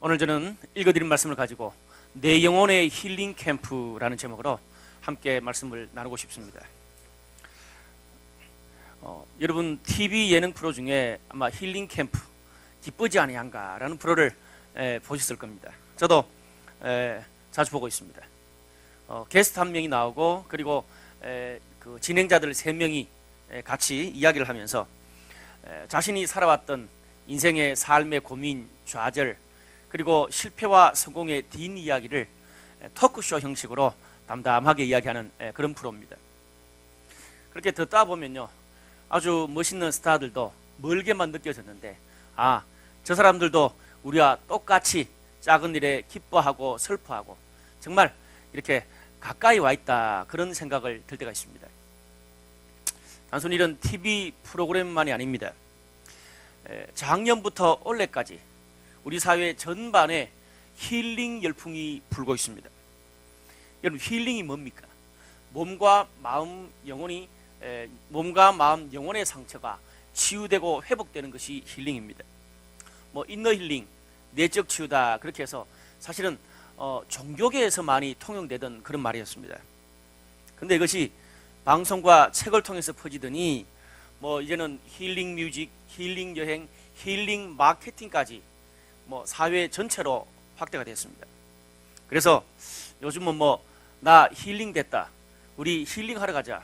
오늘 저는 읽어드린 말씀을 가지고 내 영혼의 힐링 캠프라는 제목으로 함께 말씀을 나누고 싶습니다. 여러분 TV 예능 프로 중에 아마 힐링 캠프 기쁘지 아니한가라는 프로를 보셨을 겁니다. 저도 자주 보고 있습니다. 게스트 한 명이 나오고 그리고 그 진행자들 3명이 같이 이야기를 하면서 자신이 살아왔던 인생의 삶의 고민, 좌절 그리고 실패와 성공의 뒷이야기를 토크쇼 형식으로 담담하게 이야기하는 그런 프로입니다. 그렇게 듣다 보면요, 아주 멋있는 스타들도 멀게만 느껴졌는데, 저 사람들도 우리와 똑같이 작은 일에 기뻐하고 슬퍼하고 정말 이렇게 가까이 와 있다, 그런 생각을 들 때가 있습니다. 단순히 이런 TV 프로그램만이 아닙니다. 작년부터 올해까지 우리 사회 전반에 힐링 열풍이 불고 있습니다. 여러분, 힐링이 뭡니까? 몸과 마음, 영혼의 상처가 치유되고 회복되는 것이 힐링입니다. 이너 힐링, 내적 치유다, 그렇게 해서 사실은 종교계에서 많이 통용되던 그런 말이었습니다. 근데 이것이 방송과 책을 통해서 퍼지더니 이제는 힐링 뮤직, 힐링 여행, 힐링 마케팅까지 사회 전체로 확대가 됐습니다. 그래서 요즘은 나 힐링 됐다, 우리 힐링하러 가자,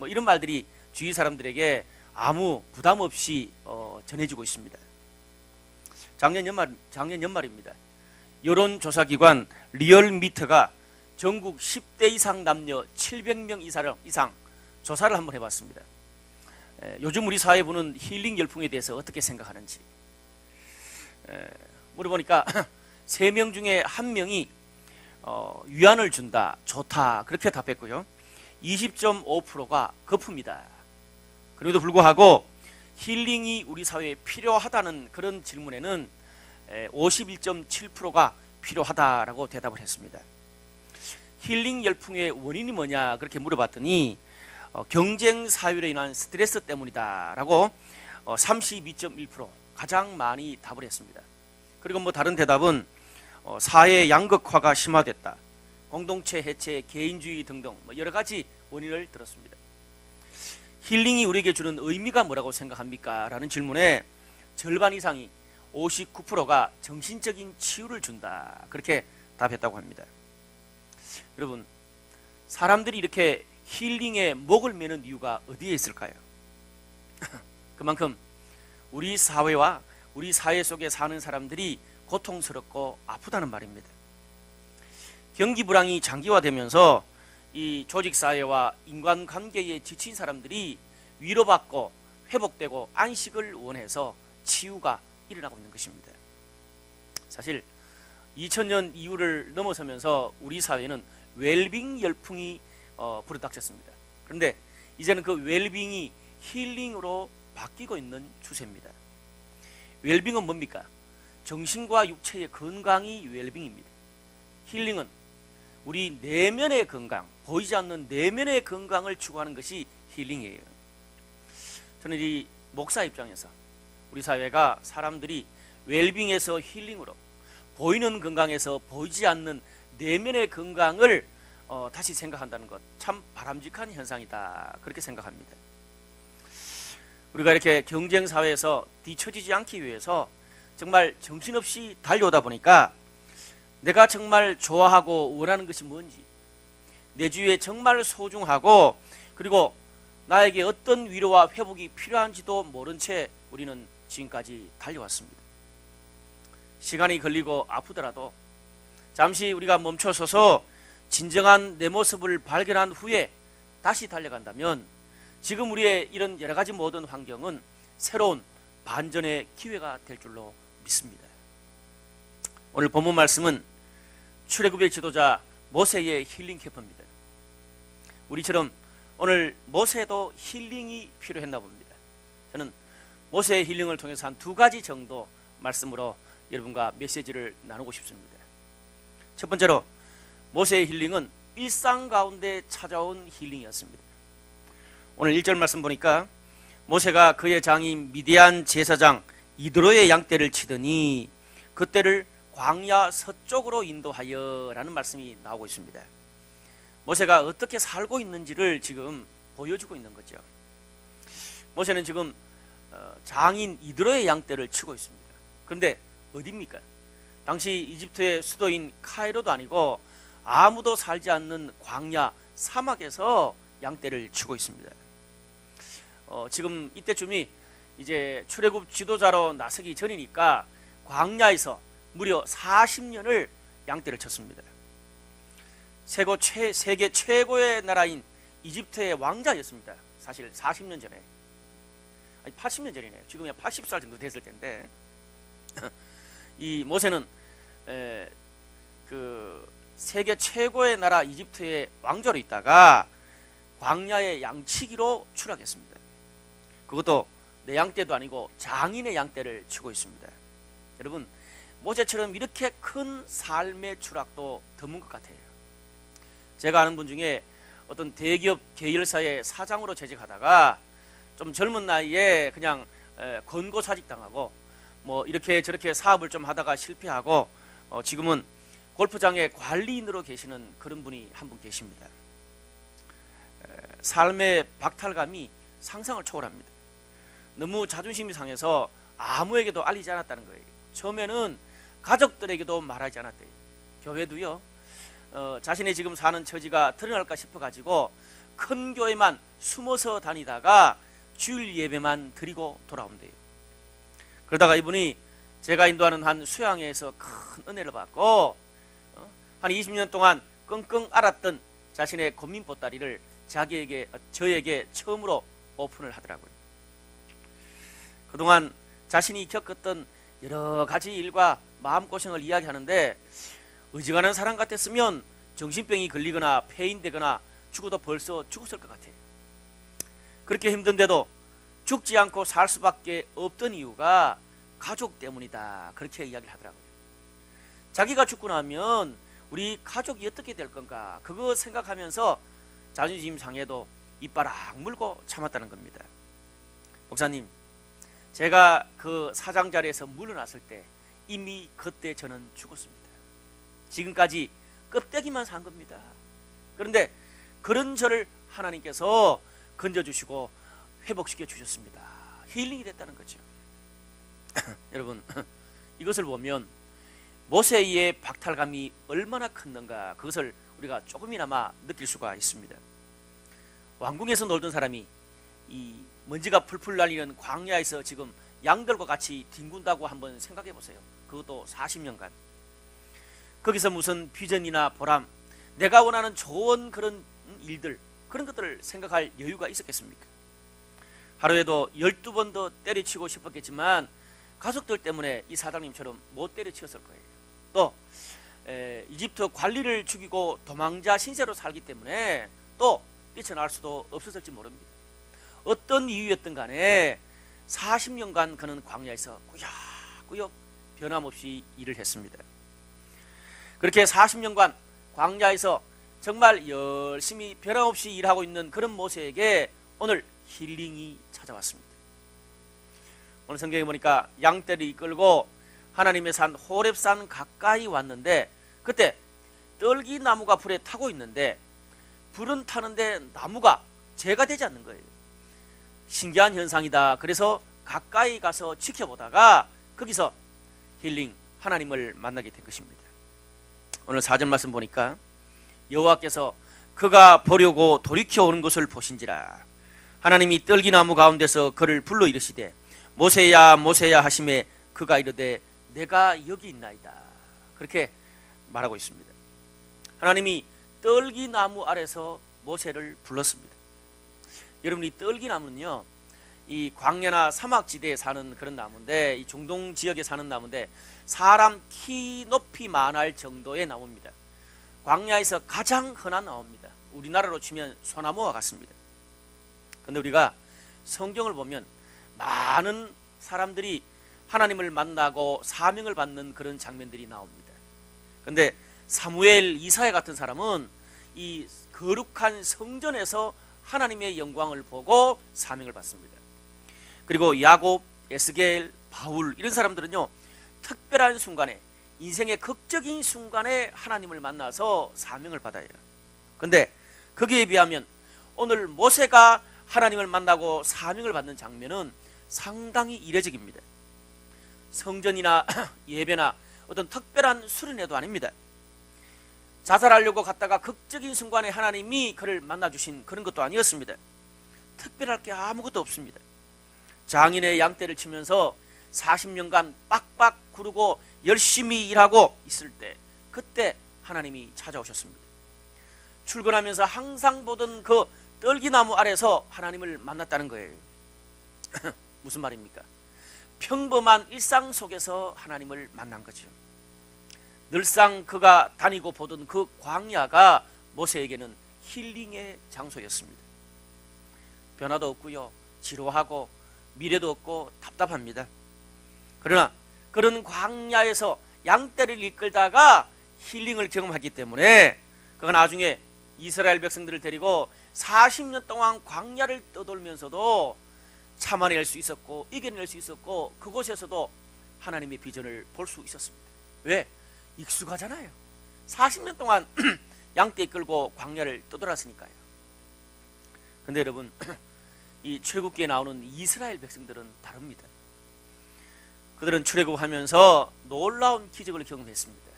이런 말들이 주위 사람들에게 아무 부담 없이 전해지고 있습니다. 작년 연말입니다. 여론조사기관 리얼미터가 전국 10대 이상 남녀 700명 이상 조사를 한번 해봤습니다. 요즘 우리 사회 보는 힐링 열풍에 대해서 어떻게 생각하는지 물어보니까 3명 중에 1명이 위안을 준다, 좋다, 그렇게 답했고요. 20.5%가 거품이다. 그럼에도 불구하고 힐링이 우리 사회에 필요하다는 그런 질문에는 51.7%가 필요하다라고 대답을 했습니다. 힐링 열풍의 원인이 뭐냐 그렇게 물어봤더니 경쟁 사회로 인한 스트레스 때문이다라고 32.1% 가장 많이 답을 했습니다. 그리고 다른 대답은 사회 양극화가 심화됐다, 공동체 해체, 개인주의 등등 여러 가지 원인을 들었습니다. 힐링이 우리에게 주는 의미가 뭐라고 생각합니까? 라는 질문에 절반 이상이 59%가 정신적인 치유를 준다, 그렇게 답했다고 합니다. 여러분, 사람들이 이렇게 힐링에 목을 매는 이유가 어디에 있을까요? 그만큼 우리 사회와 우리 사회 속에 사는 사람들이 고통스럽고 아프다는 말입니다. 경기 불황이 장기화되면서 이 조직사회와 인간관계에 지친 사람들이 위로받고 회복되고 안식을 원해서 치유가 일어나고 있는 것입니다. 사실 2000년 이후를 넘어서면서 우리 사회는 웰빙 열풍이 불어닥쳤습니다. 그런데 이제는 그 웰빙이 힐링으로 바뀌고 있는 추세입니다. 웰빙은 뭡니까? 정신과 육체의 건강이 웰빙입니다. 힐링은 우리 내면의 건강, 보이지 않는 내면의 건강을 추구하는 것이 힐링이에요. 저는 이 목사 입장에서 우리 사회가 사람들이 웰빙에서 힐링으로, 보이는 건강에서 보이지 않는 내면의 건강을 다시 생각한다는 것, 참 바람직한 현상이다, 그렇게 생각합니다. 우리가 이렇게 경쟁 사회에서 뒤처지지 않기 위해서 정말 정신없이 달려오다 보니까 내가 정말 좋아하고 원하는 것이 뭔지, 내 주위에 정말 소중하고 그리고 나에게 어떤 위로와 회복이 필요한지도 모른 채 우리는 지금까지 달려왔습니다. 시간이 걸리고 아프더라도 잠시 우리가 멈춰서서 진정한 내 모습을 발견한 후에 다시 달려간다면 지금 우리의 이런 여러 가지 모든 환경은 새로운 반전의 기회가 될 줄로 믿습니다. 오늘 본문 말씀은 출애굽의 지도자 모세의 힐링 캠프입니다. 우리처럼 오늘 모세도 힐링이 필요했나 봅니다. 저는 모세의 힐링을 통해서 한 2가지 정도 말씀으로 여러분과 메시지를 나누고 싶습니다. 첫 번째로 모세의 힐링은 일상 가운데 찾아온 힐링이었습니다. 오늘 1절 말씀 보니까 모세가 그의 장인 미디안 제사장 이드로의 양떼를 치더니 그때를 광야 서쪽으로 인도하여 라는 말씀이 나오고 있습니다. 모세가 어떻게 살고 있는지를 지금 보여주고 있는 거죠. 모세는 지금 장인 이드로의 양떼를 치고 있습니다. 그런데 어디입니까? 당시 이집트의 수도인 카이로도 아니고 아무도 살지 않는 광야 사막에서 양떼를 치고 있습니다. 지금 이때쯤이 이제 출애굽 지도자로 나서기 전이니까 광야에서 무려 40년을 양떼를 쳤습니다. 세계 최고의 나라인 이집트의 왕자였습니다. 사실 40년 전에, 아니 80년 전이네요. 지금이야 80살 정도 됐을 텐데 이 모세는 그 세계 최고의 나라 이집트의 왕조로 있다가 광야의 양치기로 추락했습니다. 그것도 내 양떼도 아니고 장인의 양떼를 치고 있습니다. 여러분, 모세처럼 이렇게 큰 삶의 추락도 드문 것 같아요. 제가 아는 분 중에 어떤 대기업 계열사의 사장으로 재직하다가 좀 젊은 나이에 그냥 권고사직 당하고 뭐 이렇게 저렇게 사업을 좀 하다가 실패하고 지금은 골프장의 관리인으로 계시는 그런 분이 한 분 계십니다. 삶의 박탈감이 상상을 초월합니다. 너무 자존심이 상해서 아무에게도 알리지 않았다는 거예요. 처음에는 가족들에게도 말하지 않았대요. 교회도요. 자신이 지금 사는 처지가 드러날까 싶어가지고 큰 교회만 숨어서 다니다가 주일 예배만 드리고 돌아온대요. 그러다가 이분이 제가 인도하는 한 수양회에서 큰 은혜를 받고 한 20년 동안 끙끙 앓았던 자신의 고민 보따리를 저에게 처음으로 오픈을 하더라고요. 그동안 자신이 겪었던 여러 가지 일과 마음고생을 이야기하는데 의지가는 사람 같았으면 정신병이 걸리거나 폐인되거나 죽어도 벌써 죽었을 것 같아요. 그렇게 힘든데도 죽지 않고 살 수밖에 없던 이유가 가족 때문이다, 그렇게 이야기를 하더라고요. 자기가 죽고 나면 우리 가족이 어떻게 될 건가, 그거 생각하면서 자존심 상해도 이빨 악 물고 참았다는 겁니다. 목사님, 제가 그 사장 자리에서 물러났을 때 이미 그때 저는 죽었습니다. 지금까지 껍데기만 산 겁니다. 그런데 그런 저를 하나님께서 건져주시고 회복시켜 주셨습니다. 힐링이 됐다는 거죠. 여러분, 이것을 보면 모세의 박탈감이 얼마나 컸는가, 그것을 우리가 조금이나마 느낄 수가 있습니다. 왕궁에서 놀던 사람이 이 먼지가 풀풀 날리는 광야에서 지금 양들과 같이 뒹군다고 한번 생각해 보세요. 그것도 40년간. 거기서 무슨 비전이나 보람, 내가 원하는 좋은 그런 일들, 그런 것들을 생각할 여유가 있었겠습니까? 하루에도 12번 더 때려치고 싶었겠지만 가족들 때문에 이 사장님처럼 못 때려치웠을 거예요. 또 이집트 관리를 죽이고 도망자 신세로 살기 때문에 또 뛰쳐나올 수도 없었을지 모릅니다. 어떤 이유였든 간에 40년간 그는 광야에서 꾸역꾸역 변함없이 일을 했습니다. 그렇게 40년간 광야에서 정말 열심히 변함없이 일하고 있는 그런 모세에게 오늘 힐링이 찾아왔습니다. 오늘 성경에 보니까 양떼를 이끌고 하나님의 산 호렙산 가까이 왔는데 그때 떨기나무가 불에 타고 있는데 불은 타는데 나무가 재가 되지 않는 거예요. 신기한 현상이다. 그래서 가까이 가서 지켜보다가 거기서 힐링, 하나님을 만나게 된 것입니다. 오늘 4절 말씀 보니까 여호와께서 그가 보려고 돌이켜 오는 것을 보신지라 하나님이 떨기나무 가운데서 그를 불러 이르시되 모세야 모세야 하심에 그가 이르되 내가 여기 있나이다. 그렇게 말하고 있습니다. 하나님이 떨기나무 아래서 모세를 불렀습니다. 여러분, 이 떨기나무는요, 이 광야나 사막지대에 사는 그런 나무인데, 이 중동 지역에 사는 나무인데 사람 키 높이 만할 정도의 나무입니다. 광야에서 가장 흔한 나무입니다. 우리나라로 치면 소나무와 같습니다. 그런데 우리가 성경을 보면 많은 사람들이 하나님을 만나고 사명을 받는 그런 장면들이 나옵니다. 그런데 사무엘, 이사야 같은 사람은 이 거룩한 성전에서 하나님의 영광을 보고 사명을 받습니다. 그리고 야곱, 에스겔, 바울 이런 사람들은요, 특별한 순간에 인생의 극적인 순간에 하나님을 만나서 사명을 받아요. 근데 거기에 비하면 오늘 모세가 하나님을 만나고 사명을 받는 장면은 상당히 이례적입니다. 성전이나 예배나 어떤 특별한 수련회도 아닙니다. 자살하려고 갔다가 극적인 순간에 하나님이 그를 만나주신 그런 것도 아니었습니다. 특별할 게 아무것도 없습니다. 장인의 양떼를 치면서 40년간 빡빡 구르고 열심히 일하고 있을 때 그때 하나님이 찾아오셨습니다. 출근하면서 항상 보던 그 떨기나무 아래서 하나님을 만났다는 거예요. 무슨 말입니까? 평범한 일상 속에서 하나님을 만난 거죠. 늘상 그가 다니고 보던 그 광야가 모세에게는 힐링의 장소였습니다. 변화도 없고요, 지루하고 미래도 없고 답답합니다. 그러나 그런 광야에서 양떼를 이끌다가 힐링을 경험하기 때문에 그가 나중에 이스라엘 백성들을 데리고 40년 동안 광야를 떠돌면서도 참아낼 수 있었고 이겨낼 수 있었고 그곳에서도 하나님의 비전을 볼 수 있었습니다. 왜? 익숙하잖아요. 40년 동안 양떼 이끌고 광야를 떠돌았으니까요. 근데 여러분, 이 출애굽기에 나오는 이스라엘 백성들은 다릅니다. 그들은 출애굽하면서 놀라운 기적을 경험했습니다.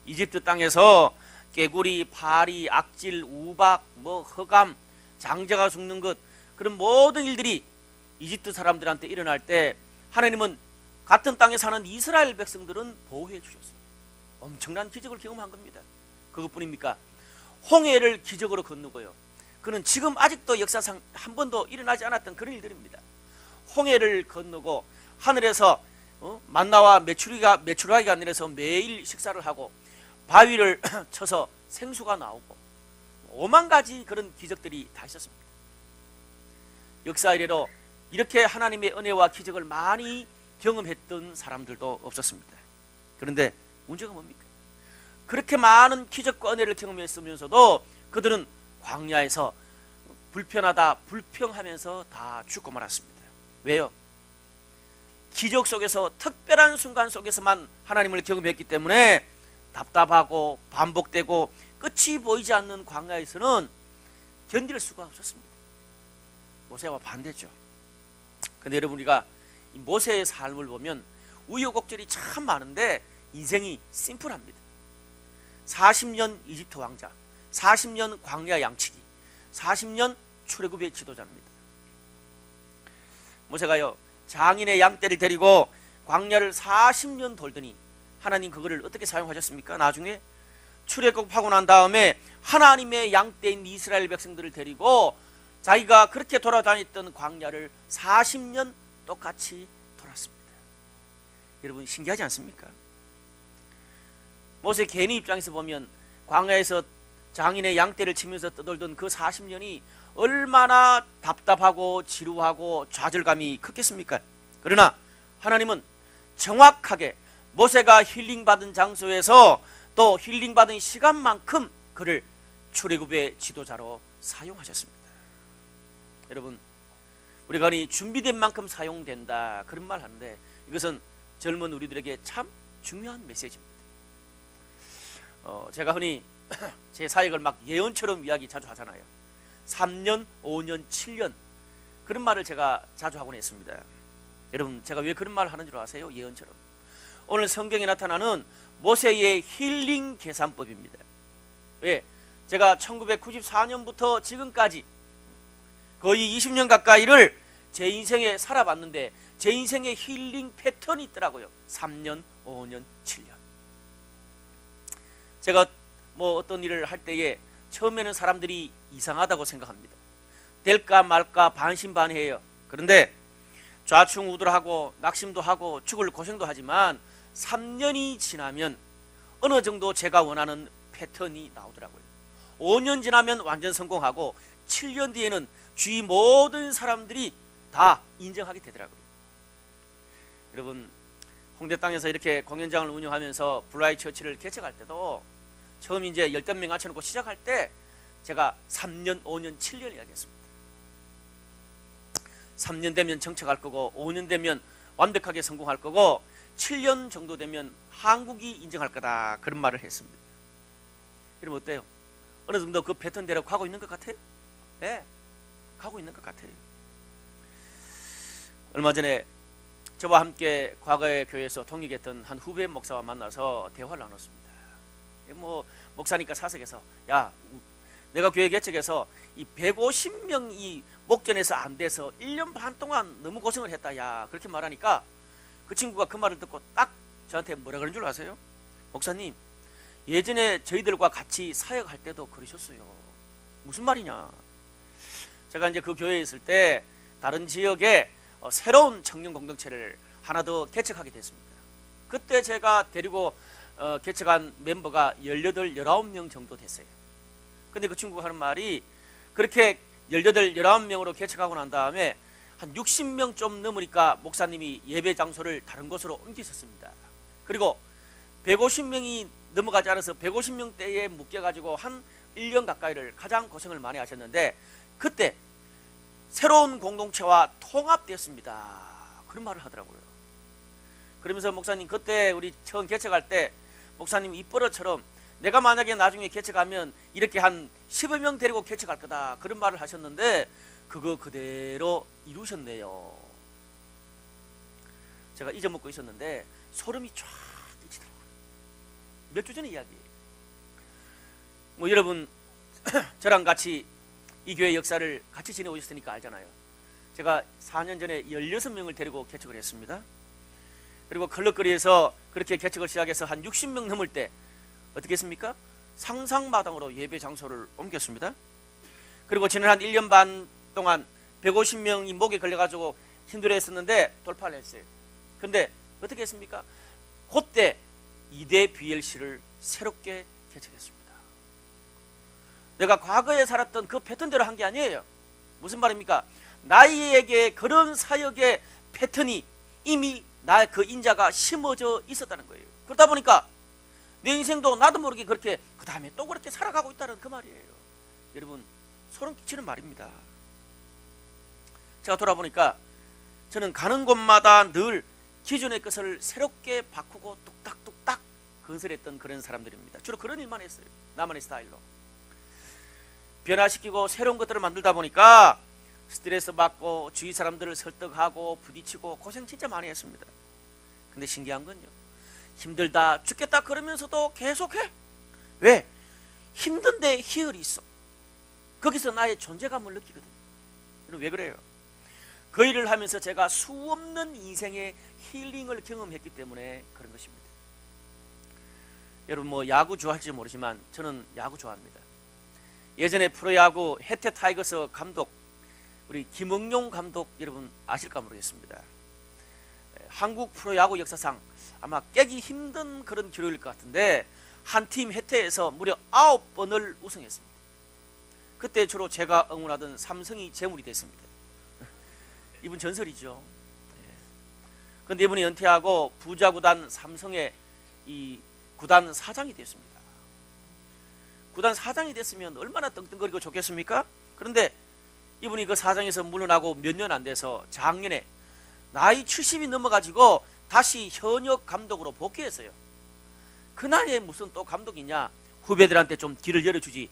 이집트 땅에서 개구리, 파리, 악질, 우박, 흑암, 장자가 죽는 것, 그런 모든 일들이 이집트 사람들한테 일어날 때 하나님은 같은 땅에 사는 이스라엘 백성들은 보호해 주셨어요. 엄청난 기적을 경험한 겁니다. 그것뿐입니까? 홍해를 기적으로 건너고요. 그는 지금 아직도 역사상 한 번도 일어나지 않았던 그런 일들입니다. 홍해를 건너고 하늘에서 만나와 메추라기가 내려서 매일 식사를 하고 바위를 쳐서 생수가 나오고 5만 가지 그런 기적들이 다 있었습니다. 역사 이래로 이렇게 하나님의 은혜와 기적을 많이 경험했던 사람들도 없었습니다. 그런데 문제가 뭡니까? 그렇게 많은 기적과 은혜를 경험했으면서도 그들은 광야에서 불편하다, 불평하면서 다 죽고 말았습니다. 왜요? 기적 속에서, 특별한 순간 속에서만 하나님을 경험했기 때문에 답답하고 반복되고 끝이 보이지 않는 광야에서는 견딜 수가 없었습니다. 모세와 반대죠. 근데 여러분, 우리가 모세의 삶을 보면 우여곡절이 참 많은데 인생이 심플합니다. 40년 이집트 왕자, 40년 광야 양치기, 40년 출애굽의 지도자입니다. 모세가요, 장인의 양떼를 데리고 광야를 40년 돌더니 하나님 그거를 어떻게 사용하셨습니까? 나중에 출애굽하고 난 다음에 하나님의 양떼인 이스라엘 백성들을 데리고 자기가 그렇게 돌아다녔던 광야를 40년 똑같이 돌았습니다. 여러분, 신기하지 않습니까? 모세 개인의 입장에서 보면 광야에서 장인의 양떼를 치면서 떠돌던 그 40년이 얼마나 답답하고 지루하고 좌절감이 컸겠습니까? 그러나 하나님은 정확하게 모세가 힐링받은 장소에서 또 힐링받은 시간만큼 그를 출애굽의 지도자로 사용하셨습니다. 여러분, 우리가 이 준비된 만큼 사용된다, 그런 말 하는데 이것은 젊은 우리들에게 참 중요한 메시지입니다. 제가 흔히 제 사역을 막 예언처럼 이야기 자주 하잖아요. 3년, 5년, 7년, 그런 말을 제가 자주 하곤 했습니다. 여러분, 제가 왜 그런 말을 하는 줄 아세요? 예언처럼. 오늘 성경에 나타나는 모세의 힐링 계산법입니다. 왜? 제가 1994년부터 지금까지 거의 20년 가까이를 제 인생에 살아봤는데 제 인생에 힐링 패턴이 있더라고요. 3년, 5년, 7년. 제가 어떤 일을 할 때에 처음에는 사람들이 이상하다고 생각합니다. 될까 말까 반신반의해요. 그런데 좌충우돌하고 낙심도 하고 죽을 고생도 하지만 3년이 지나면 어느 정도 제가 원하는 패턴이 나오더라고요. 5년 지나면 완전 성공하고 7년 뒤에는 주위 모든 사람들이 다 인정하게 되더라고요. 여러분, 홍대 땅에서 이렇게 공연장을 운영하면서 블라이 처치를 개척할 때도 처음 이제 10명 앉혀놓고 시작할 때 제가 3년, 5년, 7년 이야기했습니다. 3년 되면 정착할 거고 5년 되면 완벽하게 성공할 거고 7년 정도 되면 한국이 인정할 거다, 그런 말을 했습니다. 여러분 어때요? 어느 정도 그 패턴대로 가고 있는 것 같아요? 네, 가고 있는 것 같아요. 얼마 전에 저와 함께 과거의 교회에서 통역했던 한 후배 목사와 만나서 대화를 나눴습니다. 뭐 목사니까 사석에서, 야, 내가 교회 개척해서 이 150명이 목전에서 안 돼서 1년 반 동안 너무 고생을 했다, 야, 그렇게 말하니까 그 친구가 그 말을 듣고 딱 저한테 뭐라 그런 줄 아세요? 목사님, 예전에 저희들과 같이 사역할 때도 그러셨어요. 무슨 말이냐? 제가 이제 그 교회에 있을 때 다른 지역에 새로운 청년 공동체를 하나 더 개척하게 됐습니다. 그때 제가 데리고 개척한 멤버가 18, 19명 정도 됐어요. 근데 그 친구가 하는 말이, 그렇게 18, 19명으로 개척하고 난 다음에 한 60명 좀 넘으니까 목사님이 예배 장소를 다른 곳으로 옮기셨습니다. 그리고 150명이 넘어가지 않아서 150명대에 묶여가지고 한 1년 가까이를 가장 고생을 많이 하셨는데, 그때 새로운 공동체와 통합되었습니다, 그런 말을 하더라고요. 그러면서 목사님, 그때 우리 처음 개척할 때 목사님 입버릇처럼 내가 만약에 나중에 개척하면 이렇게 한 10여 명 데리고 개척할 거다, 그런 말을 하셨는데 그거 그대로 이루셨네요. 제가 잊어먹고 있었는데 소름이 쫙 끼치더라고요. 몇 주 전의 이야기예요. 뭐 여러분 저랑 같이 이 교회 역사를 같이 지내오셨으니까 알잖아요. 제가 4년 전에 16명을 데리고 개척을 했습니다. 그리고 클럽거리에서 그렇게 개척을 시작해서 한 60명 넘을 때 어떻게 했습니까? 상상마당으로 예배 장소를 옮겼습니다. 그리고 지난 한 1년 반 동안 150명이 목에 걸려가지고 힘들어했었는데 돌파를 했어요. 근데 어떻게 했습니까? 그때 2대 BLC를 새롭게 개척했습니다. 내가 과거에 살았던 그 패턴대로 한 게 아니에요. 무슨 말입니까? 나에게 그런 사역의 패턴이 이미 나의 그 인자가 심어져 있었다는 거예요. 그러다 보니까 내 인생도 나도 모르게 그렇게 그 다음에 또 그렇게 살아가고 있다는 그 말이에요. 여러분 소름 끼치는 말입니다. 제가 돌아보니까 저는 가는 곳마다 늘 기존의 것을 새롭게 바꾸고 뚝딱뚝딱 건설했던 그런 사람들입니다. 주로 그런 일만 했어요. 나만의 스타일로 변화시키고 새로운 것들을 만들다 보니까 스트레스 받고 주위 사람들을 설득하고 부딪히고 고생 진짜 많이 했습니다. 근데 신기한 건요, 힘들다 죽겠다 그러면서도 계속해. 왜? 힘든데 희열이 있어. 거기서 나의 존재감을 느끼거든요. 왜 그래요? 그 일을 하면서 제가 수없는 인생의 힐링을 경험했기 때문에 그런 것입니다. 여러분 뭐 야구 좋아할지 모르지만 저는 야구 좋아합니다. 예전에 프로야구 해태 타이거스 감독 우리 김응용 감독 여러분 아실까 모르겠습니다. 한국 프로야구 역사상 아마 깨기 힘든 그런 기록일 것 같은데 한 팀 해태에서 무려 9번을 우승했습니다. 그때 주로 제가 응원하던 삼성이 재물이 됐습니다. 이분 전설이죠. 그런데 이분이 은퇴하고 부자구단 삼성의 이 구단 사장이 됐습니다. 구단 사장이 됐으면 얼마나 떵떵거리고 좋겠습니까? 그런데 이분이 그 사장에서 물러나고 몇 년 안 돼서 작년에 나이 70이 넘어가지고 다시 현역 감독으로 복귀했어요. 그 나이에 무슨 또 감독이냐, 후배들한테 좀 길을 열어주지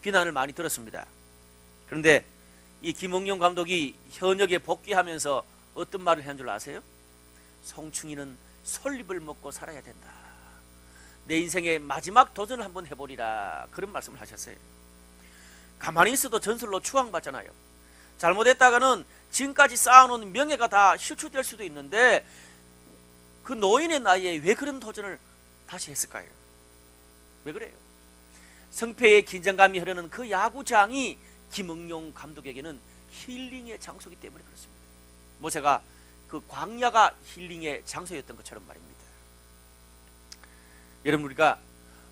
비난을 많이 들었습니다. 그런데 이 김응용 감독이 현역에 복귀하면서 어떤 말을 한 줄 아세요? 송충이는 솔잎을 먹고 살아야 된다. 내 인생의 마지막 도전을 한번 해보리라, 그런 말씀을 하셨어요. 가만히 있어도 전설로 추앙받잖아요. 잘못했다가는 지금까지 쌓아놓은 명예가 다 실추될 수도 있는데 그 노인의 나이에 왜 그런 도전을 다시 했을까요? 왜 그래요? 성패의 긴장감이 흐르는 그 야구장이 김응용 감독에게는 힐링의 장소이기 때문에 그렇습니다. 뭐 제가 그 광야가 힐링의 장소였던 것처럼 말입니다. 여러분 우리가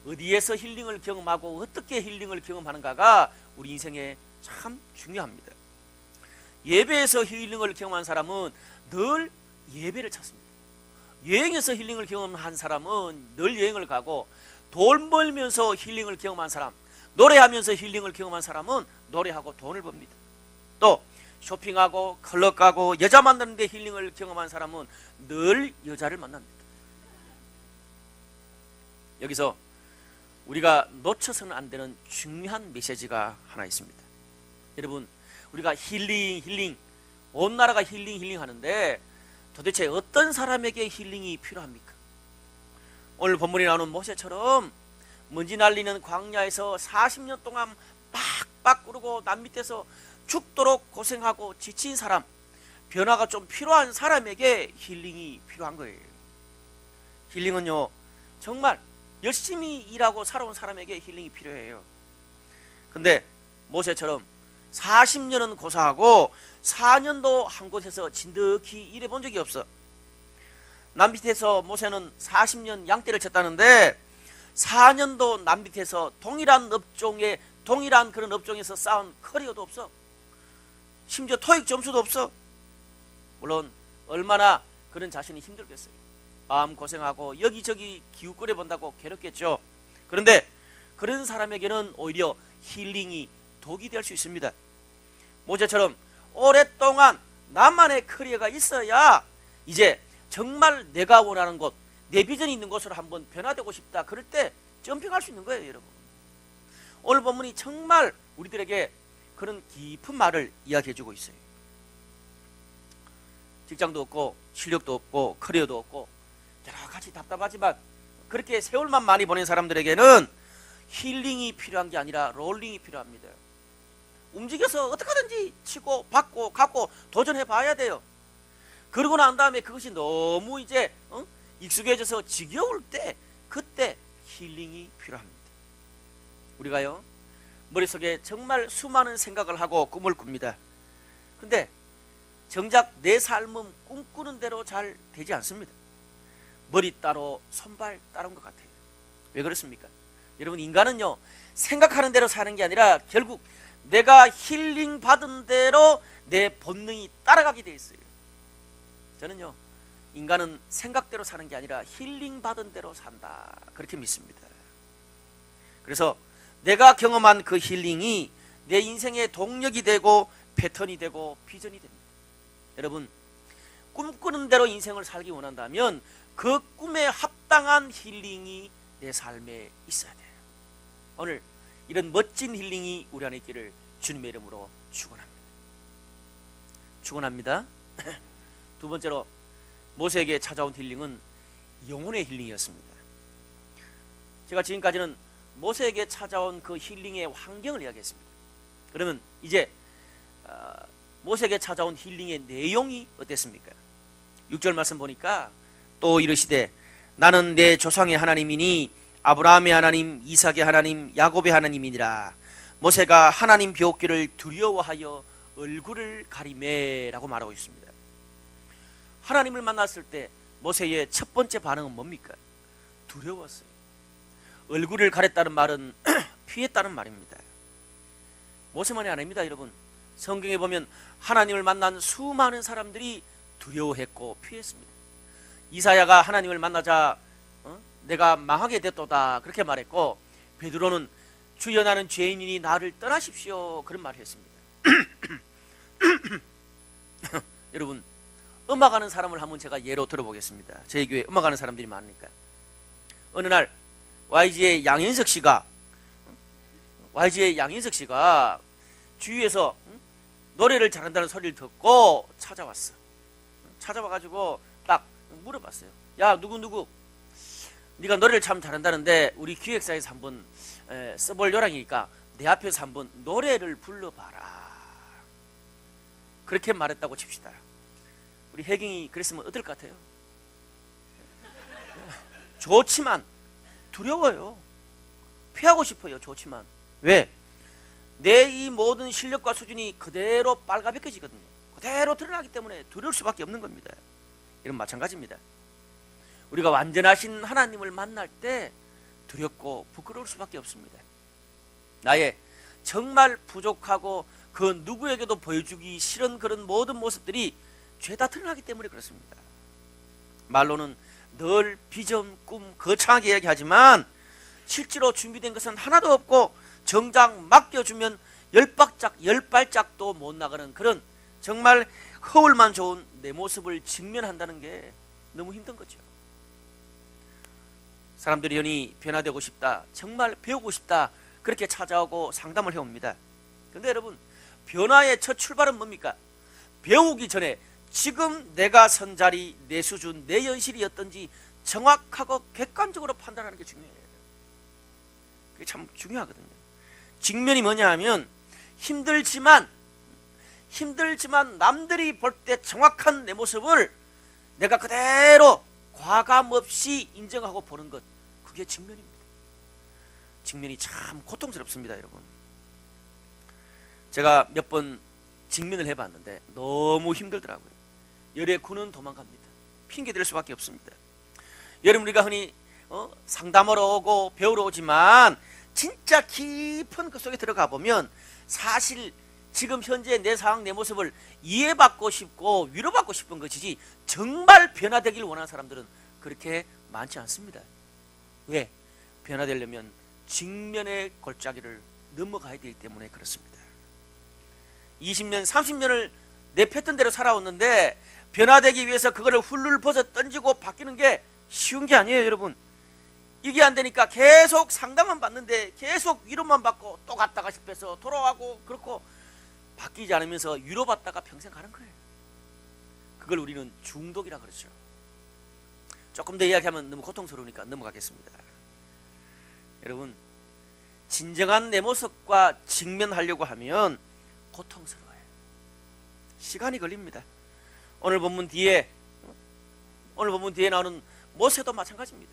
어디에서 힐링을 경험하고 어떻게 힐링을 경험하는가가 우리 인생에 참 중요합니다. 예배에서 힐링을 경험한 사람은 늘 예배를 찾습니다. 여행에서 힐링을 경험한 사람은 늘 여행을 가고, 돈 벌면서 힐링을 경험한 사람, 노래하면서 힐링을 경험한 사람은 노래하고 돈을 법니다. 또 쇼핑하고 클럽 가고 여자 만나는데 힐링을 경험한 사람은 늘 여자를 만납니다. 여기서 우리가 놓쳐서는 안 되는 중요한 메시지가 하나 있습니다. 여러분, 우리가 힐링 온 나라가 힐링 하는데 도대체 어떤 사람에게 힐링이 필요합니까? 오늘 본문에 나오는 모세처럼 먼지 날리는 광야에서 40년 동안 빡빡 끓고 남 밑에서 죽도록 고생하고 지친 사람, 변화가 좀 필요한 사람에게 힐링이 필요한 거예요. 힐링은요, 정말 열심히 일하고 살아온 사람에게 힐링이 필요해요. 근데 모세처럼 40년은 고사하고 4년도 한 곳에서 진득히 일해 본 적이 없어. 남 밑에서 모세는 40년 양떼를 쳤다는데 4년도 남 밑에서 동일한 그런 업종에서 쌓은 커리어도 없어. 심지어 토익 점수도 없어. 물론 얼마나 그런 자신이 힘들겠어요. 마음 고생하고 여기저기 기웃거려 본다고 괴롭겠죠. 그런데 그런 사람에게는 오히려 힐링이 독이 될 수 있습니다. 모세처럼 오랫동안 나만의 커리어가 있어야 이제 정말 내가 원하는 곳, 내 비전이 있는 곳으로 한번 변화되고 싶다. 그럴 때 점핑할 수 있는 거예요, 여러분. 오늘 본문이 정말 우리들에게 그런 깊은 말을 이야기해주고 있어요. 직장도 없고 실력도 없고 커리어도 없고 여러 가지 답답하지만 그렇게 세월만 많이 보낸 사람들에게는 힐링이 필요한 게 아니라 롤링이 필요합니다. 움직여서 어떻게든지 치고 받고 갖고 도전해 봐야 돼요. 그러고 난 다음에 그것이 너무 이제 익숙해져서 지겨울 때 그때 힐링이 필요합니다. 우리가요, 머릿속에 정말 수많은 생각을 하고 꿈을 꿉니다. 근데 정작 내 삶은 꿈꾸는 대로 잘 되지 않습니다. 머리 따로 손발 따른 것 같아요. 왜 그렇습니까? 여러분, 인간은요, 생각하는 대로 사는 게 아니라 결국 내가 힐링 받은 대로 내 본능이 따라가게 돼 있어요. 저는요, 인간은 생각대로 사는 게 아니라 힐링 받은 대로 산다, 그렇게 믿습니다. 그래서 내가 경험한 그 힐링이 내 인생의 동력이 되고 패턴이 되고 비전이 됩니다. 여러분, 꿈꾸는 대로 인생을 살기 원한다면 그 꿈에 합당한 힐링이 내 삶에 있어야 돼요. 오늘 이런 멋진 힐링이 우리 안에 있기를 주님의 이름으로 축원합니다. 두 번째로 모세에게 찾아온 힐링은 영혼의 힐링이었습니다. 제가 지금까지는 모세에게 찾아온 그 힐링의 환경을 이야기했습니다. 그러면 이제 모세에게 찾아온 힐링의 내용이 어땠습니까? 6절 말씀 보니까 또 이르시되 나는 내 조상의 하나님이니 아브라함의 하나님, 이삭의 하나님, 야곱의 하나님이니라. 모세가 하나님 뵈옵기를 두려워하여 얼굴을 가리매라고 말하고 있습니다. 하나님을 만났을 때 모세의 첫 번째 반응은 뭡니까? 두려웠어요. 얼굴을 가렸다는 말은 피했다는 말입니다. 모세만이 아닙니다, 여러분. 성경에 보면 하나님을 만난 수많은 사람들이 두려워했고 피했습니다. 이사야가 하나님을 만나자 내가 망하게 됐도다 그렇게 말했고, 베드로는 주여 나는 죄인이니 나를 떠나십시오 그런 말을 했습니다. 여러분, 음악하는 사람을 한번 제가 예로 들어보겠습니다. 저희 교회 음악하는 사람들이 많으니까. 어느 날 YG의 양현석 씨가 주위에서 노래를 잘한다는 소리를 듣고 찾아왔어. 찾아와가지고 딱 물어봤어요. 야, 누구 네가 노래를 참 잘한다는데 우리 기획사에서 한번 써볼 요량이니까 내 앞에서 한번 노래를 불러봐라. 그렇게 말했다고 칩시다. 우리 혜경이 그랬으면 어떨 것 같아요? 좋지만 두려워요. 피하고 싶어요. 좋지만. 왜? 내 이 모든 실력과 수준이 그대로 빨가벗겨지거든요. 그대로 드러나기 때문에 두려울 수밖에 없는 겁니다. 이런 마찬가지입니다. 우리가 완전하신 하나님을 만날 때 두렵고 부끄러울 수밖에 없습니다. 나의 정말 부족하고 그 누구에게도 보여주기 싫은 그런 모든 모습들이 죄다 드러나기 때문에 그렇습니다. 말로는 늘 비전, 꿈, 거창하게 이야기하지만 실제로 준비된 것은 하나도 없고 정작 맡겨주면 열 발짝도 못 나가는 그런 정말 허울만 좋은 내 모습을 직면한다는 게 너무 힘든 거죠. 사람들이 연이 변화되고 싶다, 정말 배우고 싶다, 그렇게 찾아오고 상담을 해옵니다. 그런데 여러분, 변화의 첫 출발은 뭡니까? 배우기 전에 지금 내가 선 자리, 내 수준, 내 현실이 어떤지 정확하고 객관적으로 판단하는 게 중요해요. 그게 참 중요하거든요. 직면이 뭐냐 하면 힘들지만 남들이 볼 때 정확한 내 모습을 내가 그대로 과감 없이 인정하고 보는 것, 그게 직면입니다. 직면이 참 고통스럽습니다, 여러분. 제가 몇 번 직면을 해봤는데 너무 힘들더라고요. 열에 구는 도망갑니다. 핑계 댈 수밖에 없습니다. 여러분, 우리가 흔히 상담하러 오고 배우러 오지만 진짜 깊은 그 속에 들어가 보면 사실 지금 현재 내 상황, 내 모습을 이해받고 싶고 위로받고 싶은 것이지 정말 변화되길 원하는 사람들은 그렇게 많지 않습니다. 왜? 변화되려면 직면의 골짜기를 넘어가야 되기 때문에 그렇습니다. 20년, 30년을 내 패턴대로 살아왔는데 변화되기 위해서 그거를 훌훌 벗어 던지고 바뀌는 게 쉬운 게 아니에요, 여러분. 이게 안 되니까 계속 상담만 받는데 계속 위로만 받고 또 갔다가 싶어서 돌아가고, 그렇고 바뀌지 않으면서 위로받다가 평생 가는 거예요. 그걸 우리는 중독이라 그러죠. 조금 더 이야기하면 너무 고통스러우니까 넘어가겠습니다. 여러분, 진정한 내 모습과 직면하려고 하면 고통스러워요. 시간이 걸립니다. 오늘 본문 뒤에 나오는 모세도 마찬가지입니다.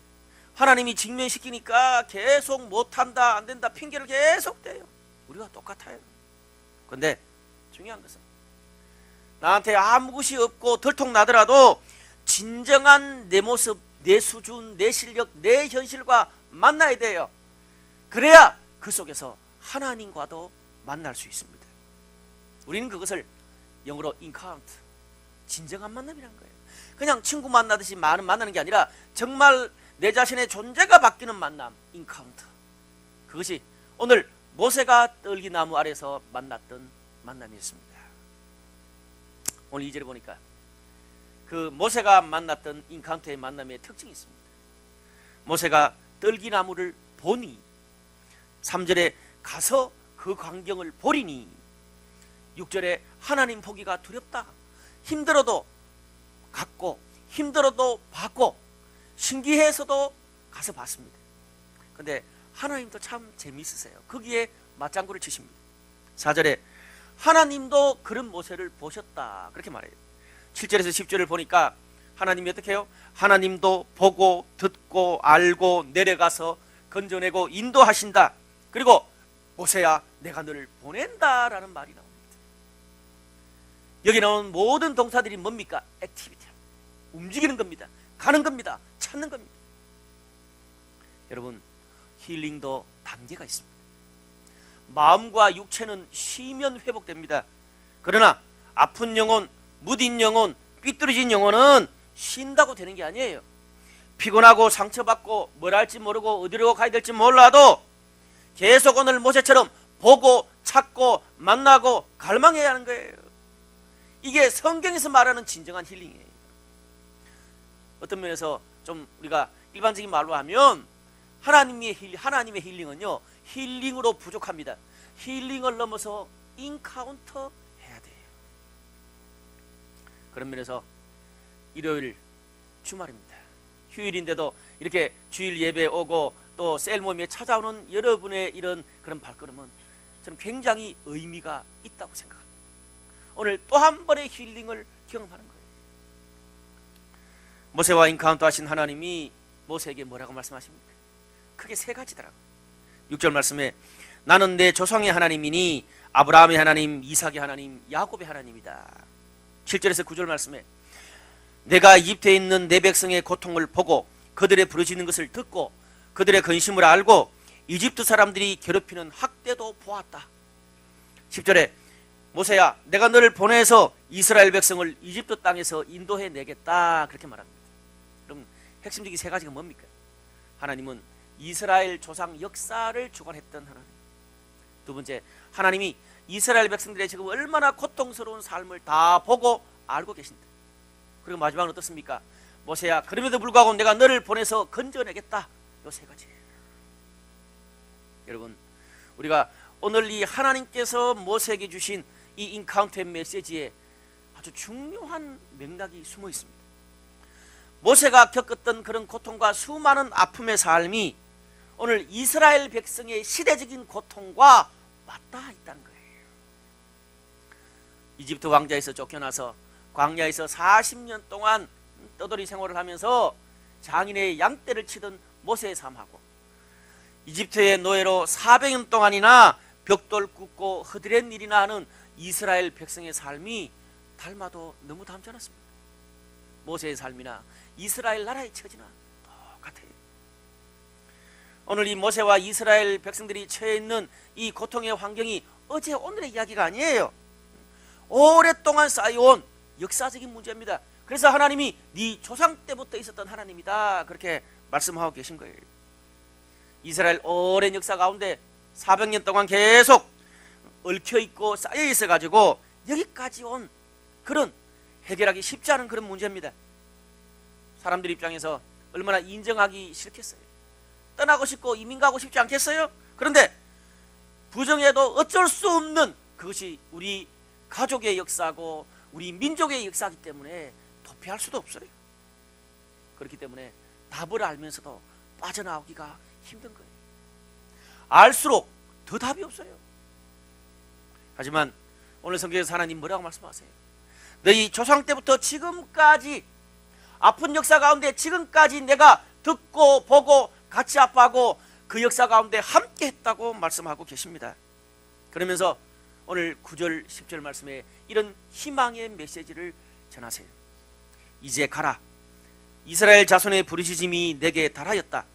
하나님이 직면시키니까 계속 못한다, 안된다 핑계를 계속 대요. 우리가 똑같아요. 그런데 중요한 것은 나한테 아무 것이 없고 들통나더라도 진정한 내 모습, 내 수준, 내 실력, 내 현실과 만나야 돼요. 그래야 그 속에서 하나님과도 만날 수 있습니다. 우리는 그것을 영어로 encounter, 진정한 만남이라는 거예요. 그냥 친구 만나듯이 만나는 게 아니라 정말 내 자신의 존재가 바뀌는 만남, encounter. 그것이 오늘 모세가 떨기나무 아래서 만났던 만남이었습니다. 오늘 2절에 보니까 그 모세가 만났던 인카운터의 만남의 특징이 있습니다. 모세가 떨기나무를 보니, 3절에 가서 그 광경을 보리니, 6절에 하나님 보기가 두렵다. 힘들어도 갔고 힘들어도 봤고 신기해서도 가서 봤습니다. 근데 하나님도 참 재미있으세요. 거기에 맞장구를 치십니다. 4절에 하나님도 그런 모세를 보셨다, 그렇게 말해요. 7절에서 10절을 보니까 하나님이 어떻게 해요? 하나님도 보고 듣고 알고 내려가서 건져내고 인도하신다. 그리고 모세야, 내가 너를 보낸다 라는 말이 나옵니다. 여기 나오는 모든 동사들이 뭡니까? 액티비티, 움직이는 겁니다. 가는 겁니다. 찾는 겁니다. 여러분, 힐링도 단계가 있습니다. 마음과 육체는 쉬면 회복됩니다. 그러나 아픈 영혼, 무딘 영혼, 삐뚤어진 영혼은 쉰다고 되는 게 아니에요. 피곤하고 상처받고 뭘 할지 모르고 어디로 가야 될지 몰라도 계속 오늘 모세처럼 보고 찾고 만나고 갈망해야 하는 거예요. 이게 성경에서 말하는 진정한 힐링이에요. 어떤 면에서 좀 우리가 일반적인 말로 하면 하나님의 힐링은요, 힐링으로 부족합니다. 힐링을 넘어서 인카운터 해야 돼요. 그런 면에서 일요일 주말입니다. 휴일인데도 이렇게 주일 예배 오고 또 셀 모임에 찾아오는 여러분의 이런 그런 발걸음은 저는 굉장히 의미가 있다고 생각합니다. 오늘 또 한 번의 힐링을 경험하는 거예요. 모세와 인카운터 하신 하나님이 모세에게 뭐라고 말씀하십니까? 크게 세 가지더라고요. 6절 말씀에 나는 내 조상의 하나님이니 아브라함의 하나님, 이삭의 하나님, 야곱의 하나님이다. 7절에서 9절 말씀에 내가 이집트에 있는 내 백성의 고통을 보고 그들의 부르짖는 것을 듣고 그들의 근심을 알고 이집트 사람들이 괴롭히는 학대도 보았다. 10절에 모세야, 내가 너를 보내서 이스라엘 백성을 이집트 땅에서 인도해 내겠다, 그렇게 말합니다. 그럼 핵심적인 세 가지가 뭡니까? 하나님은 이스라엘 조상 역사를 주관했던 하나님. 두 번째, 하나님이 이스라엘 백성들의 지금 얼마나 고통스러운 삶을 다 보고 알고 계신다. 그리고 마지막은 어떻습니까? 모세야, 그럼에도 불구하고 내가 너를 보내서 건져내겠다. 요 세 가지. 여러분, 우리가 오늘 이 하나님께서 모세에게 주신 이 인카운트의 메시지에 아주 중요한 맥락이 숨어 있습니다. 모세가 겪었던 그런 고통과 수많은 아픔의 삶이 오늘 이스라엘 백성의 시대적인 고통과 맞닿아 있다는 거예요. 이집트 왕자에서 쫓겨나서 광야에서 40년 동안 떠돌이 생활을 하면서 장인의 양떼를 치던 모세의 삶하고 이집트의 노예로 400년 동안이나 벽돌 굽고 허드렛 일이나 하는 이스라엘 백성의 삶이 닮아도 너무 닮지 않았습니다. 모세의 삶이나 이스라엘 나라의 처지나 똑같아요. 오늘 이 모세와 이스라엘 백성들이 처해 있는 이 고통의 환경이 어제 오늘의 이야기가 아니에요. 오랫동안 쌓여온 역사적인 문제입니다. 그래서 하나님이 네 조상 때부터 있었던 하나님이다, 그렇게 말씀하고 계신 거예요. 이스라엘 오랜 역사 가운데 400년 동안 계속 얽혀있고 쌓여있어 가지고 여기까지 온 그런 해결하기 쉽지 않은 그런 문제입니다. 사람들 입장에서 얼마나 인정하기 싫겠어요. 떠나고 싶고 이민 가고 싶지 않겠어요? 그런데 부정해도 어쩔 수 없는 그것이 우리 가족의 역사고 우리 민족의 역사이기 때문에 도피할 수도 없어요. 그렇기 때문에 답을 알면서도 빠져나오기가 힘든 거예요. 알수록 더 답이 없어요. 하지만 오늘 성경에서 하나님 뭐라고 말씀하세요? 너희 조상 때부터 지금까지 아픈 역사 가운데 지금까지 내가 듣고 보고 같이 아파하고 그 역사 가운데 함께 했다고 말씀하고 계십니다. 그러면서 오늘 9절 10절 말씀에 이런 희망의 메시지를 전하세요. 이제 가라. 이스라엘 자손의 부르짖음이 내게 달하였다.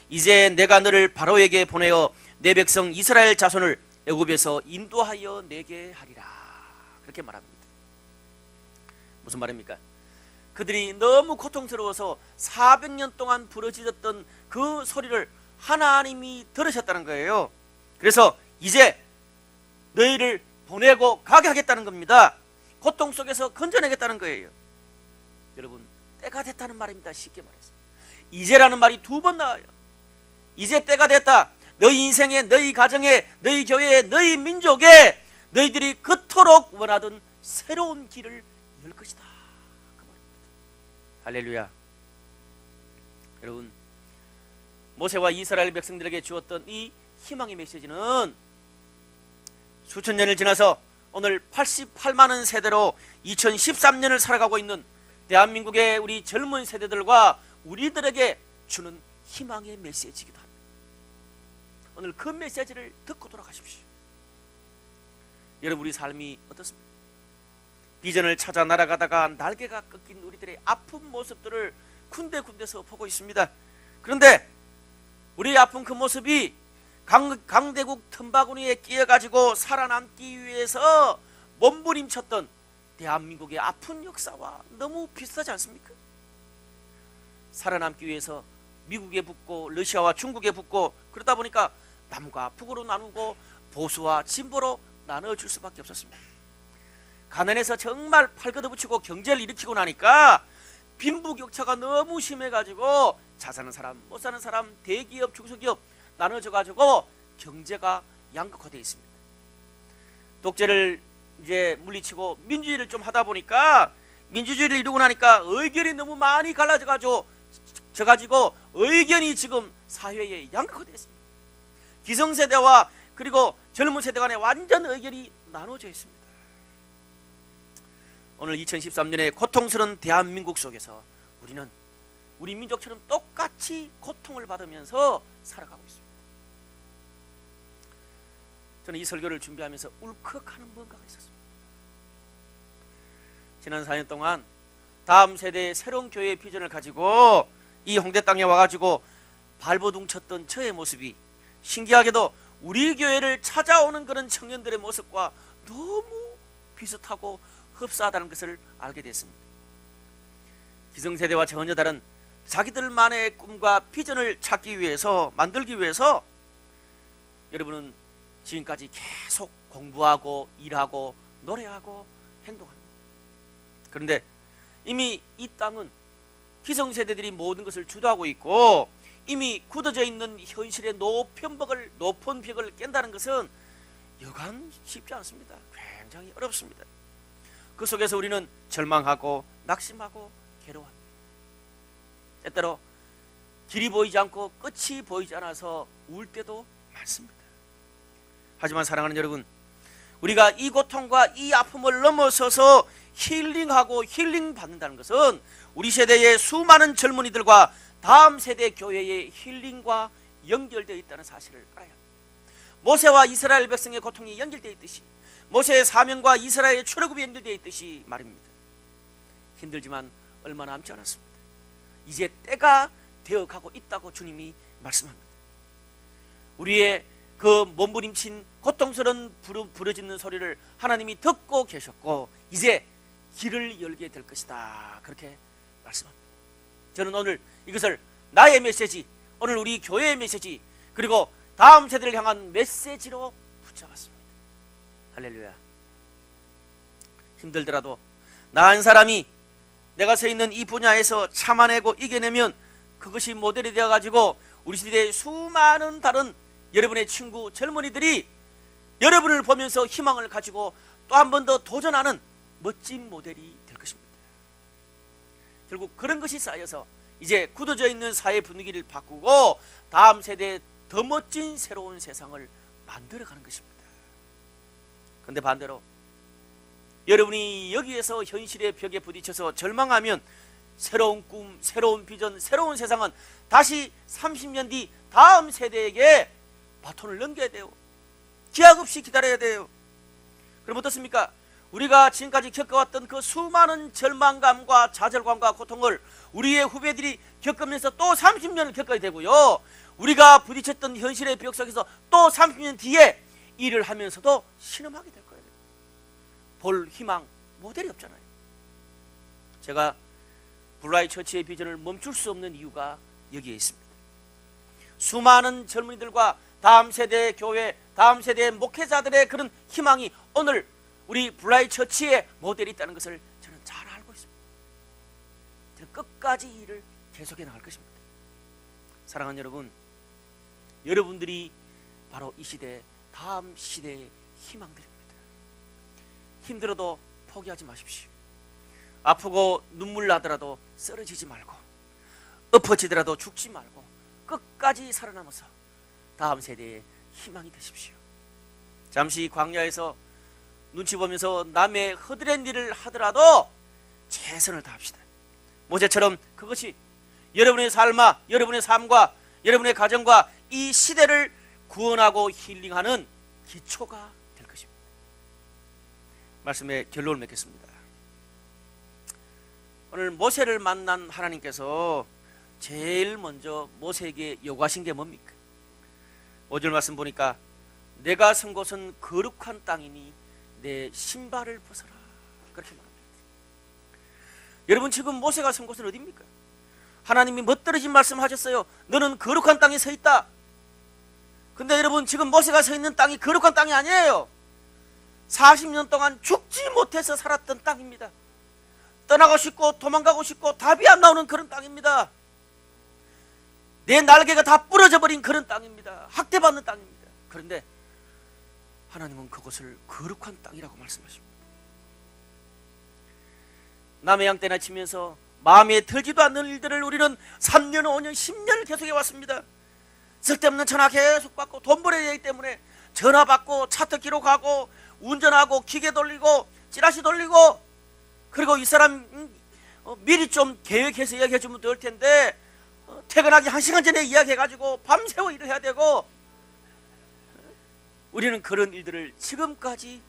이제 내가 너를 바로에게 보내어 내 백성 이스라엘 자손을 애굽에서 인도하여 내게 하리라. 그렇게 말합니다. 무슨 말입니까? 그들이 너무 고통스러워서 400년 동안 부르짖었던 그 소리를 하나님이 들으셨다는 거예요. 그래서 이제 너희를 보내고 가게 하겠다는 겁니다. 고통 속에서 건져내겠다는 거예요. 여러분, 때가 됐다는 말입니다. 쉽게 말해서 이제라는 말이 2번 나와요. 이제 때가 됐다. 너희 인생에, 너희 가정에, 너희 교회에, 너희 민족에 너희들이 그토록 원하던 새로운 길을 열 것이다, 그 말입니다. 할렐루야. 여러분, 모세와 이스라엘 백성들에게 주었던 이 희망의 메시지는 수천 년을 지나서 오늘 88만원 세대로 2013년을 살아가고 있는 대한민국의 우리 젊은 세대들과 우리들에게 주는 희망의 메시지이기도 합니다. 오늘 그 메시지를 듣고 돌아가십시오. 여러분, 우리 삶이 어떻습니까? 비전을 찾아 날아가다가 날개가 꺾인 우리들의 아픈 모습들을 군데군데서 보고 있습니다. 그런데 우리의 아픈 그 모습이 강대국 틈바구니에 끼어가지고 살아남기 위해서 몸부림쳤던 대한민국의 아픈 역사와 너무 비슷하지 않습니까? 살아남기 위해서 미국에 붙고 러시아와 중국에 붙고 그러다 보니까 남과 북으로 나누고 보수와 진보로 나눠줄 수밖에 없었습니다. 가난해서 정말 팔 걷어붙이고 경제를 일으키고 나니까 빈부격차가 너무 심해가지고 잘 사는 사람, 못 사는 사람, 대기업, 중소기업 나눠져가지고 경제가 양극화되어 있습니다. 독재를 이제 물리치고 민주주의를 좀 하다 보니까 민주주의를 이루고 나니까 의견이 너무 많이 갈라져가지고 의견이 지금 사회에 양극화되어 있습니다. 기성세대와 그리고 젊은 세대 간에 완전 의견이 나눠져 있습니다. 오늘 2013년에 고통스러운 대한민국 속에서 우리는 우리 민족처럼 똑같이 고통을 받으면서 살아가고 있습니다. 저는 이 설교를 준비하면서 울컥하는 뭔가가 있었습니다. 지난 4년 동안 다음 세대의 새로운 교회의 비전을 가지고 이 홍대 땅에 와가지고 발버둥 쳤던 저의 모습이 신기하게도 우리 교회를 찾아오는 그런 청년들의 모습과 너무 비슷하고 흡사하다는 것을 알게 됐습니다. 기성세대와 전혀 다른 자기들만의 꿈과 비전을 찾기 위해서, 만들기 위해서 여러분은 지금까지 계속 공부하고 일하고 노래하고 행동합니다. 그런데 이미 이 땅은 기성세대들이 모든 것을 주도하고 있고 이미 굳어져 있는 현실의 높은 벽을 깬다는 것은 여간 쉽지 않습니다. 굉장히 어렵습니다. 그 속에서 우리는 절망하고 낙심하고 괴로워합니다. 때때로 길이 보이지 않고 끝이 보이지 않아서 울 때도 많습니다. 하지만 사랑하는 여러분, 우리가 이 고통과 이 아픔을 넘어서서 힐링하고 힐링 받는다는 것은 우리 세대의 수많은 젊은이들과 다음 세대 교회의 힐링과 연결되어 있다는 사실을 알아야 합니다. 모세와 이스라엘 백성의 고통이 연결되어 있듯이, 모세의 사명과 이스라엘의 출애굽이 연결되어 있듯이 말입니다. 힘들지만 얼마 남지 않았습니다. 이제 때가 되어가고 있다고 주님이 말씀합니다. 우리의 그 몸부림친 고통스러운 부르짖는 소리를 하나님이 듣고 계셨고 이제 길을 열게 될 것이다, 그렇게 말씀합니다. 저는 오늘 이것을 나의 메시지, 오늘 우리 교회의 메시지, 그리고 다음 세대를 향한 메시지로 붙잡았습니다. 할렐루야. 힘들더라도 나 한 사람이 내가 서 있는 이 분야에서 참아내고 이겨내면 그것이 모델이 되어가지고 우리 시대의 수많은 다른 여러분의 친구 젊은이들이 여러분을 보면서 희망을 가지고 또 한 번 더 도전하는 멋진 모델이 될 것입니다. 결국 그런 것이 쌓여서 이제 굳어져 있는 사회 분위기를 바꾸고 다음 세대에 더 멋진 새로운 세상을 만들어가는 것입니다. 그런데 반대로 여러분이 여기에서 현실의 벽에 부딪혀서 절망하면 새로운 꿈, 새로운 비전, 새로운 세상은 다시 30년 뒤 다음 세대에게 바톤을 넘겨야 돼요. 기약 없이 기다려야 돼요. 그럼 어떻습니까? 우리가 지금까지 겪어왔던 그 수많은 절망감과 좌절감과 고통을 우리의 후배들이 겪으면서 또 30년을 겪어야 되고요, 우리가 부딪혔던 현실의 벽 속에서 또 30년 뒤에 일을 하면서도 신음하게 될 거예요. 볼 희망, 모델이 없잖아요. 제가 블라이 처치의 비전을 멈출 수 없는 이유가 여기에 있습니다. 수많은 젊은이들과 다음 세대의 교회, 다음 세대의 목회자들의 그런 희망이 오늘 우리 블라이 처치의 모델이 있다는 것을 저는 잘 알고 있습니다. 저는 끝까지 이 일을 계속해 나갈 것입니다. 사랑하는 여러분, 여러분들이 바로 이 시대, 다음 시대의 희망들입니다. 힘들어도 포기하지 마십시오. 아프고 눈물 나더라도 쓰러지지 말고, 엎어지더라도 죽지 말고 끝까지 살아남아서 다음 세대의 희망이 되십시오. 잠시 광야에서 눈치 보면서 남의 허드렛 일을 하더라도 최선을 다합시다. 모세처럼 그것이 여러분의 여러분의 삶과 여러분의 가정과 이 시대를 구원하고 힐링하는 기초가 될 것입니다. 말씀의 결론을 맺겠습니다. 오늘 모세를 만난 하나님께서 제일 먼저 모세에게 요구하신 게 뭡니까? 5절 말씀 보니까 내가 선 곳은 거룩한 땅이니 내 신발을 벗어라, 그렇게 말합니다. 여러분, 지금 모세가 선 곳은 어디입니까? 하나님이 멋들어진 말씀하셨어요. 너는 거룩한 땅에 서 있다. 근데 여러분, 지금 모세가 서 있는 땅이 거룩한 땅이 아니에요. 40년 동안 죽지 못해서 살았던 땅입니다. 떠나고 싶고 도망가고 싶고 답이 안 나오는 그런 땅입니다. 내 날개가 다 부러져 버린 그런 땅입니다. 학대받는 땅입니다. 그런데 하나님은 그곳을 거룩한 땅이라고 말씀하십니다. 남의 양 떼나 치면서 마음에 들지도 않는 일들을 우리는 3년, 5년, 10년을 계속해 왔습니다. 쓸데없는 전화 계속 받고 돈 벌어야 하기 때문에 전화 받고 차트 기록하고 운전하고 기계 돌리고 찌라시 돌리고, 그리고 이 사람 미리 좀 계획해서 이야기해 주면 될 텐데 퇴근하기 1시간 전에 이야기해가지고 밤새워 일을 해야 되고, 우리는 그런 일들을 지금까지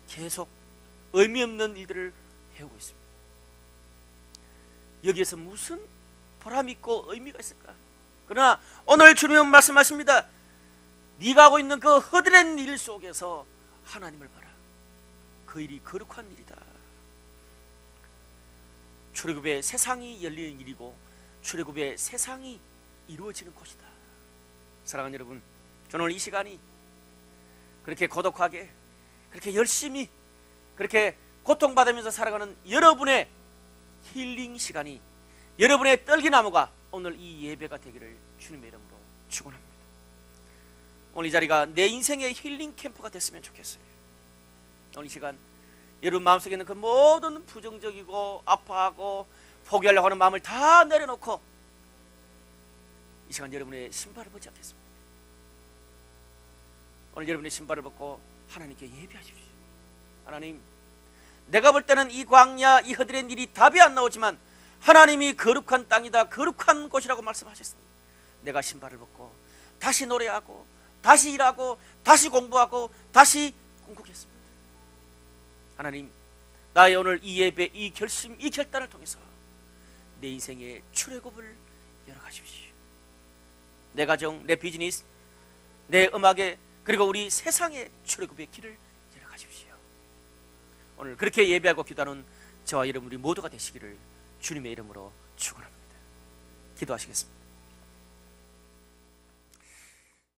계속 의미 없는 일들을 해오고 있습니다. 여기에서 무슨 보람 있고 의미가 있을까? 그러나 오늘 주님은 말씀하십니다. 네가 하고 있는 그 허드렛 일 속에서 하나님을 봐라. 그 일이 거룩한 일이다. 출애굽의 세상이 열리는 일이고 출애굽의 세상이 이루어지는 곳이다. 사랑하는 여러분, 저는 오늘 이 시간이 그렇게 고독하게, 그렇게 열심히, 그렇게 고통받으면서 살아가는 여러분의 힐링 시간이, 여러분의 떨기나무가 오늘 이 예배가 되기를 주님의 이름으로 축원합니다. 오늘 이 자리가 내 인생의 힐링 캠프가 됐으면 좋겠어요. 오늘 이 시간 여러분 마음속에 있는 그 모든 부정적이고 아파하고 포기하려고 하는 마음을 다 내려놓고 이 시간 여러분의 신발을 벗지 않겠습니다. 오늘 여러분의 신발을 벗고 하나님께 예배하십시오. 하나님, 내가 볼 때는 이 광야 이 허들의 일이 답이 안 나오지만 하나님이 거룩한 땅이다, 거룩한 곳이라고 말씀하셨습니다. 내가 신발을 벗고 다시 노래하고 다시 일하고 다시 공부하고 다시 궁극했습니다. 하나님, 나의 오늘 이 예배, 이 결심, 이 결단을 통해서 내 인생의 출애굽을 열어가십시오. 내 가정, 내 비즈니스, 내 음악에, 그리고 우리 세상의 출애굽의 길을 열어가십시오. 오늘 그렇게 예배하고 기도하는 저와 여러분 우리 모두가 되시기를 주님의 이름으로 축원합니다. 기도하시겠습니다.